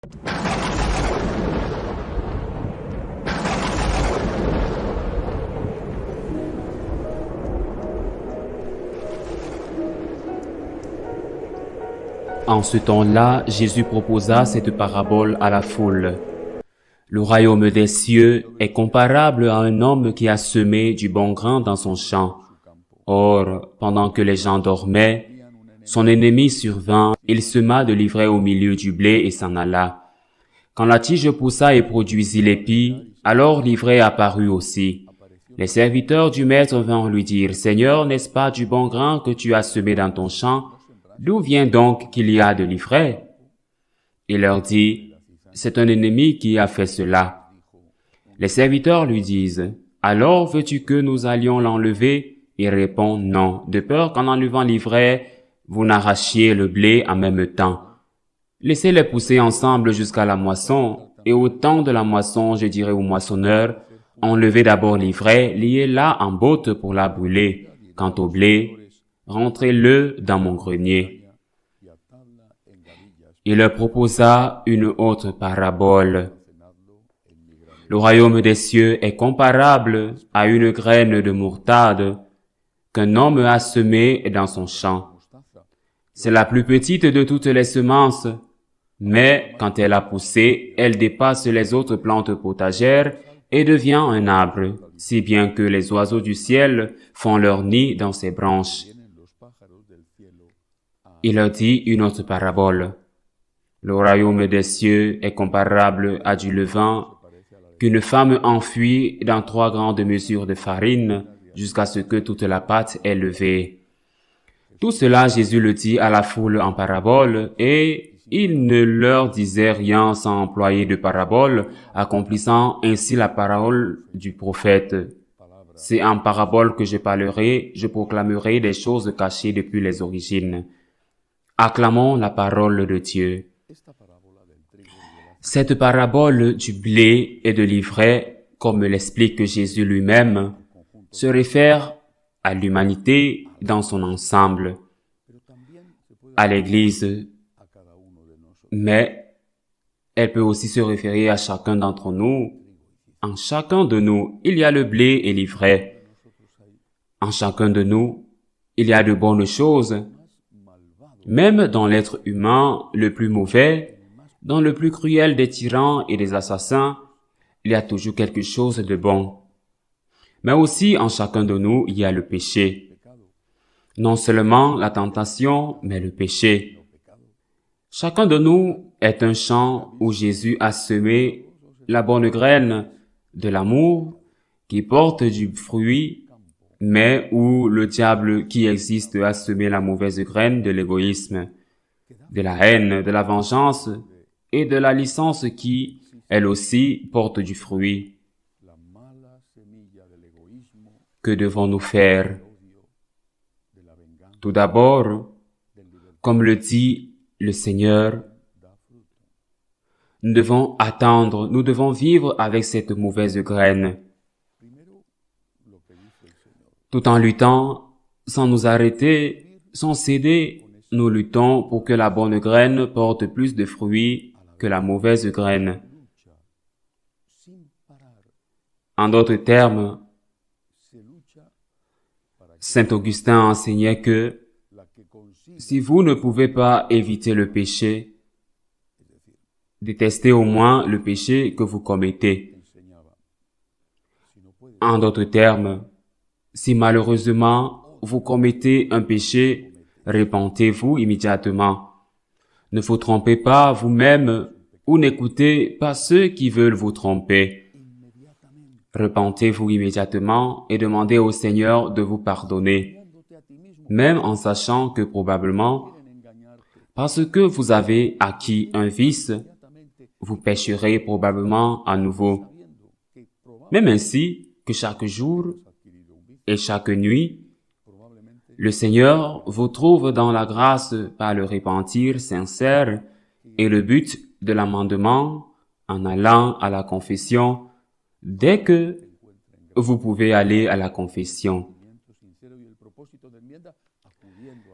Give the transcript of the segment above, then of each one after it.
En ce temps-là, Jésus proposa cette parabole à la foule. Le royaume des cieux est comparable à un homme qui a semé du bon grain dans son champ. Or, pendant que les gens dormaient, son ennemi survint, il sema de l'ivraie au milieu du blé et s'en alla. Quand la tige poussa et produisit l'épi, alors l'ivraie apparut aussi. Les serviteurs du maître vinrent lui dire, « Seigneur, n'est-ce pas du bon grain que tu as semé dans ton champ? D'où vient donc qu'il y a de l'ivraie? » Il leur dit, « C'est un ennemi qui a fait cela. » Les serviteurs lui disent, « Alors veux-tu que nous allions l'enlever? » Il répond, « Non, de peur qu'en enlevant l'ivraie, vous n'arrachiez le blé en même temps. Laissez-les pousser ensemble jusqu'à la moisson, et au temps de la moisson, je dirai aux moissonneurs, enlevez d'abord l'ivraie, liez-la en botte pour la brûler. Quant au blé, rentrez-le dans mon grenier. » Il leur proposa une autre parabole. Le royaume des cieux est comparable à une graine de moutarde qu'un homme a semée dans son champ. C'est la plus petite de toutes les semences, mais quand elle a poussé, elle dépasse les autres plantes potagères et devient un arbre, si bien que les oiseaux du ciel font leur nid dans ses branches. Il leur dit une autre parabole. Le royaume des cieux est comparable à du levain qu'une femme enfuit dans 3 grandes mesures de farine jusqu'à ce que toute la pâte est levée. Tout cela, Jésus le dit à la foule en parabole, et il ne leur disait rien sans employer de parabole, accomplissant ainsi la parole du prophète. C'est en parabole que je parlerai, je proclamerai des choses cachées depuis les origines. Acclamons la parole de Dieu. Cette parabole du blé et de l'ivraie, comme l'explique Jésus lui-même, se réfère à l'humanité dans son ensemble, à l'Église, mais elle peut aussi se référer à chacun d'entre nous. En chacun de nous, il y a le blé et l'ivraie. En chacun de nous, il y a de bonnes choses. Même dans l'être humain le plus mauvais, dans le plus cruel des tyrans et des assassins, il y a toujours quelque chose de bon. Mais aussi en chacun de nous, il y a le péché. Non seulement la tentation, mais le péché. Chacun de nous est un champ où Jésus a semé la bonne graine de l'amour qui porte du fruit, mais où le diable qui existe a semé la mauvaise graine de l'égoïsme, de la haine, de la vengeance et de la licence qui, elle aussi, porte du fruit. Que devons-nous faire? Tout d'abord, comme le dit le Seigneur, nous devons attendre, nous devons vivre avec cette mauvaise graine. Tout en luttant, sans nous arrêter, sans céder, nous luttons pour que la bonne graine porte plus de fruits que la mauvaise graine. En d'autres termes, Saint Augustin enseignait que si vous ne pouvez pas éviter le péché, détestez au moins le péché que vous commettez. En d'autres termes, si malheureusement vous commettez un péché, repentez-vous immédiatement. Ne vous trompez pas vous-même ou n'écoutez pas ceux qui veulent vous tromper. Repentez-vous immédiatement et demandez au Seigneur de vous pardonner, même en sachant que probablement, parce que vous avez acquis un vice, vous pécherez probablement à nouveau. Même ainsi que chaque jour et chaque nuit, le Seigneur vous trouve dans la grâce par le repentir sincère et le but de l'amendement en allant à la confession dès que vous pouvez aller à la confession.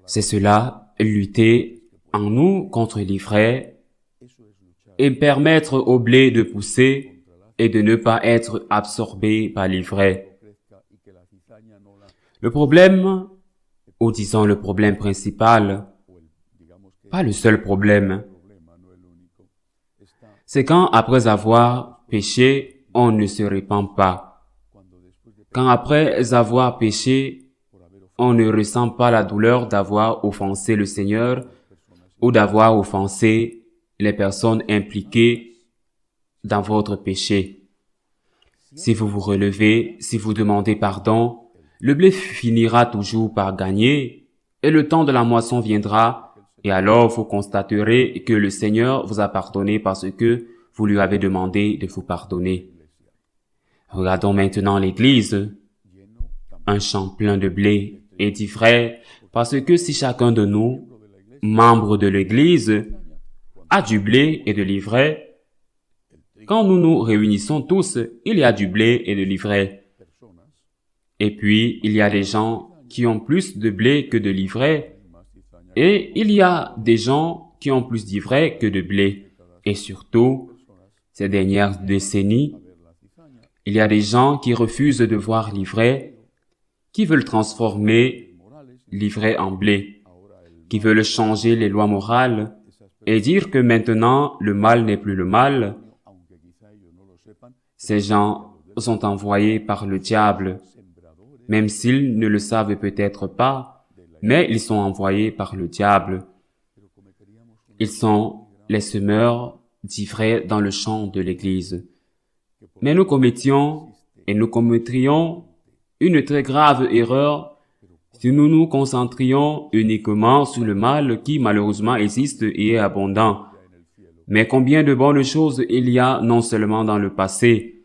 C'est cela, lutter en nous contre l'ivraie et permettre au blé de pousser et de ne pas être absorbé par l'ivraie. Le problème, ou disons le problème principal, pas le seul problème, c'est quand après avoir péché, on ne se répand pas. Quand après avoir péché, on ne ressent pas la douleur d'avoir offensé le Seigneur ou d'avoir offensé les personnes impliquées dans votre péché. Si vous vous relevez, si vous demandez pardon, le blé finira toujours par gagner et le temps de la moisson viendra et alors vous constaterez que le Seigneur vous a pardonné parce que vous lui avez demandé de vous pardonner. Regardons maintenant l'Église, un champ plein de blé et d'ivraie, parce que si chacun de nous, membres de l'Église, a du blé et de l'ivraie, quand nous nous réunissons tous, il y a du blé et de l'ivraie. Et puis, il y a des gens qui ont plus de blé que de l'ivraie, et il y a des gens qui ont plus d'ivraie que de blé. Et surtout, ces dernières décennies, il y a des gens qui refusent de voir l'ivraie, qui veulent transformer l'ivraie en blé, qui veulent changer les lois morales et dire que maintenant le mal n'est plus le mal. Ces gens sont envoyés par le diable, même s'ils ne le savent peut-être pas, mais ils sont envoyés par le diable. Ils sont les semeurs d'ivraie dans le champ de l'Église. Mais nous commettions et nous commettrions une très grave erreur si nous nous concentrions uniquement sur le mal qui malheureusement existe et est abondant. Mais combien de bonnes choses il y a non seulement dans le passé,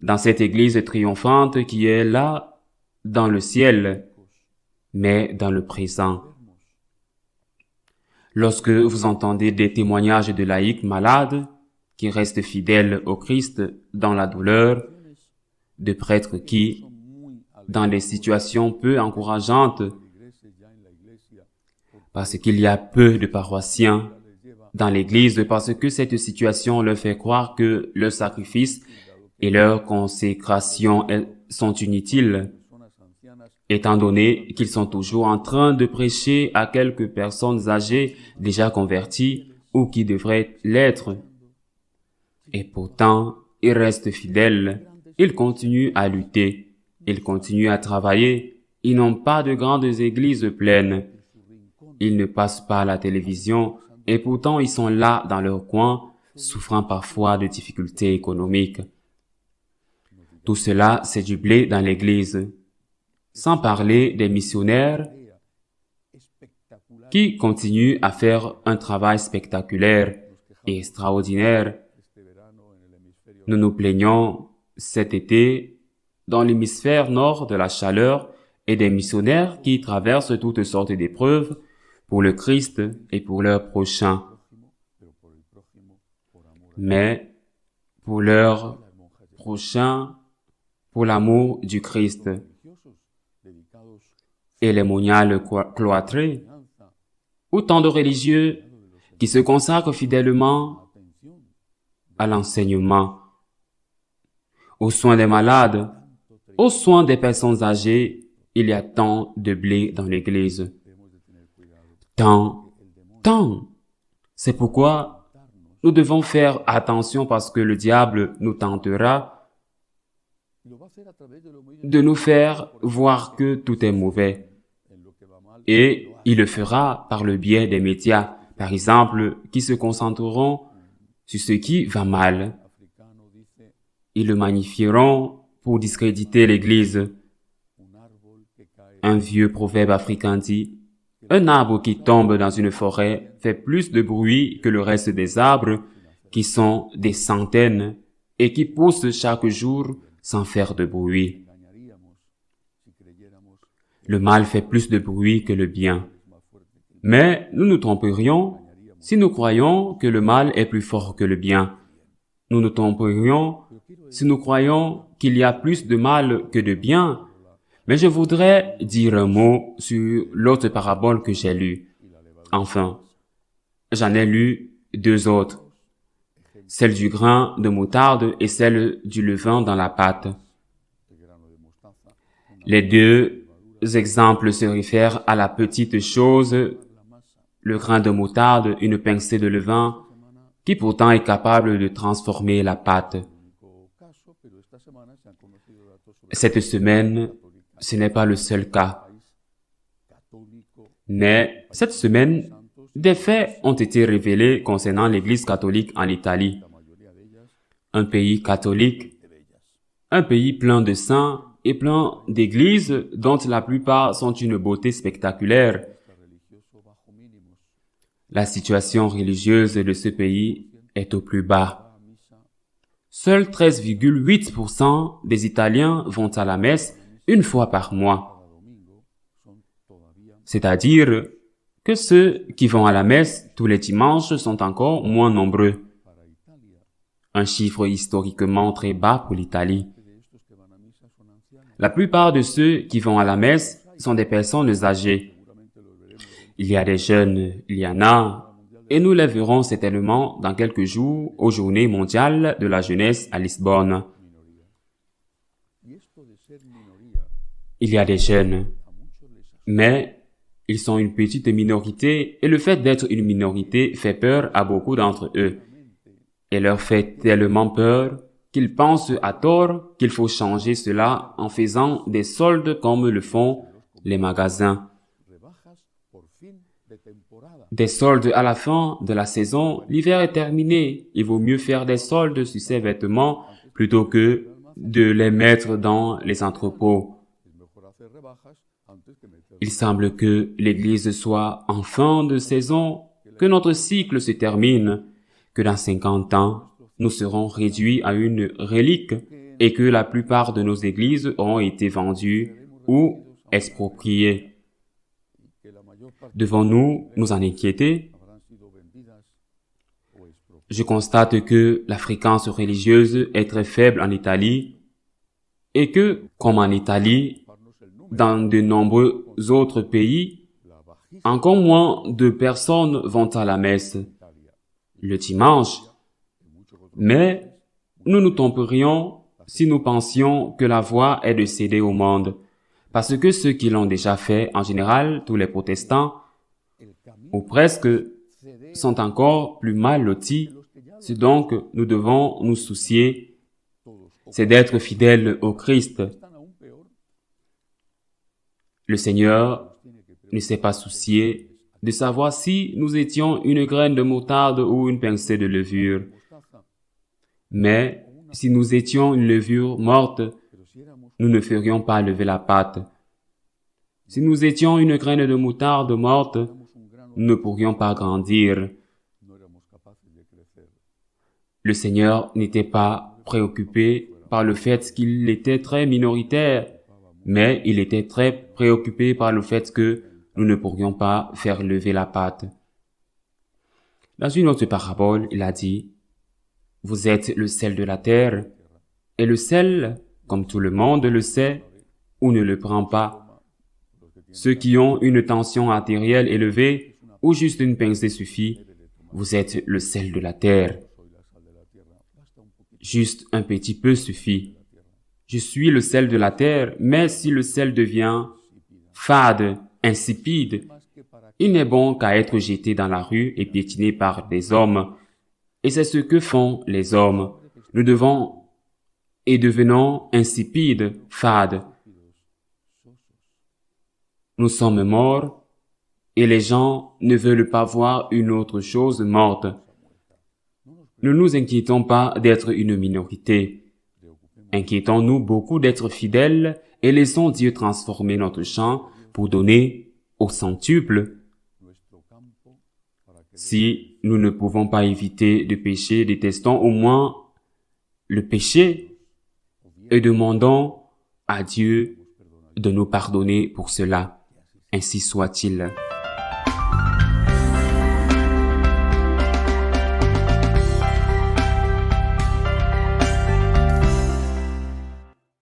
dans cette Église triomphante qui est là, dans le ciel, mais dans le présent. Lorsque vous entendez des témoignages de laïcs malades, qui restent fidèles au Christ dans la douleur, de prêtres qui, dans des situations peu encourageantes, parce qu'il y a peu de paroissiens dans l'Église, parce que cette situation leur fait croire que leur sacrifice et leur consécration sont inutiles, étant donné qu'ils sont toujours en train de prêcher à quelques personnes âgées déjà converties ou qui devraient l'être. Et pourtant, ils restent fidèles, ils continuent à lutter, ils continuent à travailler, ils n'ont pas de grandes églises pleines, ils ne passent pas à la télévision, et pourtant ils sont là dans leur coin, souffrant parfois de difficultés économiques. Tout cela, c'est du blé dans l'église. Sans parler des missionnaires qui continuent à faire un travail spectaculaire et extraordinaire. Nous nous plaignons cet été dans l'hémisphère nord de la chaleur et des missionnaires qui traversent toutes sortes d'épreuves pour le Christ et pour leur prochain. Mais pour leur prochain, pour l'amour du Christ. Et les moniales cloîtrées, autant de religieux qui se consacrent fidèlement à l'enseignement, aux soins des malades, aux soins des personnes âgées. Il y a tant de blé dans l'Église. Tant. C'est pourquoi nous devons faire attention parce que le diable nous tentera de nous faire voir que tout est mauvais. Et il le fera par le biais des médias, par exemple, qui se concentreront sur ce qui va mal. Ils le magnifieront pour discréditer l'Église. Un vieux proverbe africain dit, « Un arbre qui tombe dans une forêt fait plus de bruit que le reste des arbres, qui sont des centaines et qui poussent chaque jour sans faire de bruit. » Le mal fait plus de bruit que le bien. Mais nous nous tromperions si nous croyons que le mal est plus fort que le bien. Nous nous tromperions si nous croyons qu'il y a plus de mal que de bien. Mais je voudrais dire un mot sur l'autre parabole que j'ai lue. Enfin, j'en ai lu deux autres. celle du grain de moutarde et celle du levain dans la pâte. Les deux exemples se réfèrent à la petite chose, le grain de moutarde, une pincée de levain, qui pourtant est capable de transformer la pâte. Cette semaine, ce n'est pas le seul cas. Mais cette semaine, des faits ont été révélés concernant l'Église catholique en Italie. Un pays catholique, un pays plein de saints et plein d'églises dont la plupart sont une beauté spectaculaire. La situation religieuse de ce pays est au plus bas. Seuls 13,8% des Italiens vont à la messe une fois par mois. C'est-à-dire que ceux qui vont à la messe tous les dimanches sont encore moins nombreux. Un chiffre historiquement très bas pour l'Italie. La plupart de ceux qui vont à la messe sont des personnes âgées. Il y a des jeunes, il y en a, et nous les verrons certainement dans quelques jours aux Journées mondiales de la jeunesse à Lisbonne. Il y a des jeunes, mais ils sont une petite minorité et le fait d'être une minorité fait peur à beaucoup d'entre eux. Et leur fait tellement peur qu'ils pensent à tort qu'il faut changer cela en faisant des soldes comme le font les magasins. Des soldes à la fin de la saison, l'hiver est terminé. Il vaut mieux faire des soldes sur ces vêtements plutôt que de les mettre dans les entrepôts. Il semble que l'Église soit en fin de saison, que notre cycle se termine, que dans 50 ans, nous serons réduits à une relique et que la plupart de nos églises auront été vendues ou expropriées. Devons-nous nous en inquiéter? Je constate que la fréquence religieuse est très faible en Italie et que, comme en Italie, dans de nombreux autres pays, encore moins de personnes vont à la messe le dimanche. Mais nous nous tromperions si nous pensions que la voie est de céder au monde. Parce que ceux qui l'ont déjà fait, en général, tous les protestants, ou presque, sont encore plus mal lotis. Ce dont nous devons nous soucier, c'est d'être fidèles au Christ. Le Seigneur ne s'est pas soucié de savoir si nous étions une graine de moutarde ou une pincée de levure. Mais si nous étions une levure morte, nous ne ferions pas lever la pâte. Si nous étions une graine de moutarde morte, nous ne pourrions pas grandir. Le Seigneur n'était pas préoccupé par le fait qu'il était très minoritaire, mais il était très préoccupé par le fait que nous ne pourrions pas faire lever la pâte. Dans une autre parabole, il a dit, « Vous êtes le sel de la terre, et le sel, comme tout le monde le sait, ou ne le prend pas. Ceux qui ont une tension artérielle élevée, ou juste une pincée suffit, vous êtes le sel de la terre. Juste un petit peu suffit. Je suis le sel de la terre, mais si le sel devient fade, insipide, il n'est bon qu'à être jeté dans la rue et piétiné par des hommes. Et c'est ce que font les hommes. Nous devons et devenons insipides, fades. Nous sommes morts et les gens ne veulent pas voir une autre chose morte. Ne nous inquiétons pas d'être une minorité. Inquiétons-nous beaucoup d'être fidèles et laissons Dieu transformer notre champ pour donner au centuple. Si nous ne pouvons pas éviter de pécher, détestons au moins le péché et demandons à Dieu de nous pardonner pour cela. Ainsi soit-il.